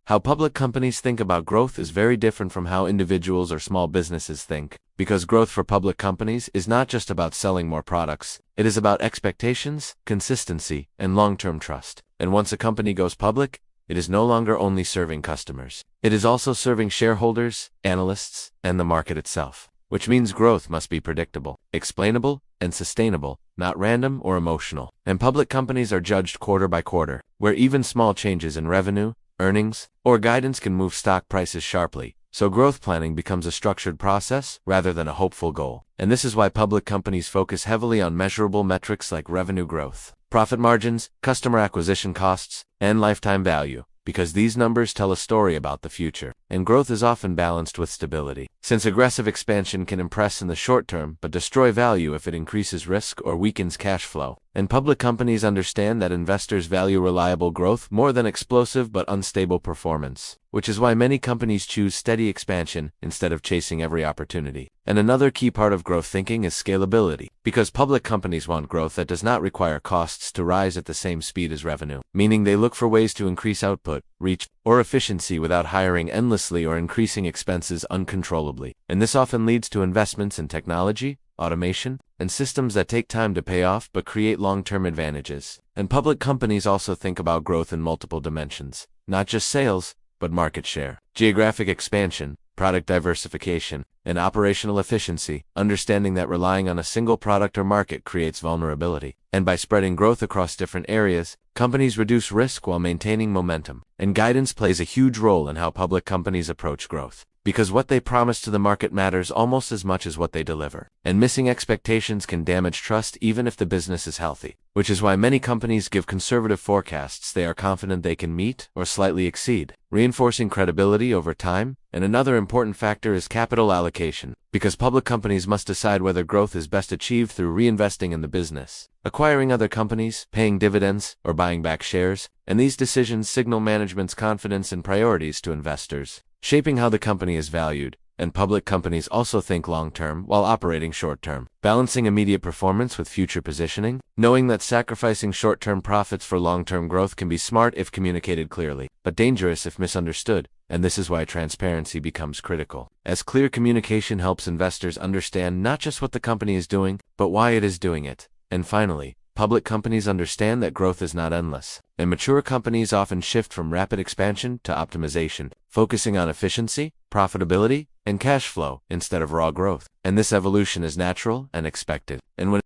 How public companies think about growth is very different from how individuals or small businesses think, because growth for public companies is not just about selling more products, it is about expectations, consistency, and long-term trust. And once a company goes public, it is no longer only serving customers. It is also serving shareholders, analysts, and the market itself, which means growth must be predictable, explainable, and sustainable, not random or emotional. And public companies are judged quarter by quarter, where even small changes in revenue, earnings, or guidance can move stock prices sharply. So growth planning becomes a structured process rather than a hopeful goal. And this is why public companies focus heavily on measurable metrics like revenue growth, profit margins, customer acquisition costs, and lifetime value, because these numbers tell a story about the future. And growth is often balanced with stability, since aggressive expansion can impress in the short term but destroy value if it increases risk or weakens cash flow. And public companies understand that investors value reliable growth more than explosive but unstable performance, which is why many companies choose steady expansion instead of chasing every opportunity. And another key part of growth thinking is scalability, because public companies want growth that does not require costs to rise at the same speed as revenue, meaning they look for ways to increase output, reach, or efficiency without hiring endlessly or increasing expenses uncontrollably. And this often leads to investments in technology, automation, and systems that take time to pay off but create long-term advantages. And public companies also think about growth in multiple dimensions, not just sales, but market share, geographic expansion, product diversification, and operational efficiency, understanding that relying on a single product or market creates vulnerability. And by spreading growth across different areas, companies reduce risk while maintaining momentum. And guidance plays a huge role in how public companies approach growth, because what they promise to the market matters almost as much as what they deliver. And missing expectations can damage trust even if the business is healthy, which is why many companies give conservative forecasts they are confident they can meet or slightly exceed, reinforcing credibility over time. And another important factor is capital allocation, because public companies must decide whether growth is best achieved through reinvesting in the business, acquiring other companies, paying dividends, or buying back shares. And these decisions signal management's confidence and priorities to investors, shaping how the company is valued. And public companies also think long-term while operating short-term, balancing immediate performance with future positioning, knowing that sacrificing short-term profits for long-term growth can be smart if communicated clearly, but dangerous if misunderstood. And this is why transparency becomes critical, as clear communication helps investors understand not just what the company is doing, but why it is doing it. And finally, public companies understand that growth is not endless, and mature companies often shift from rapid expansion to optimization, focusing on efficiency, profitability, and cash flow instead of raw growth. And this evolution is natural and expected. And when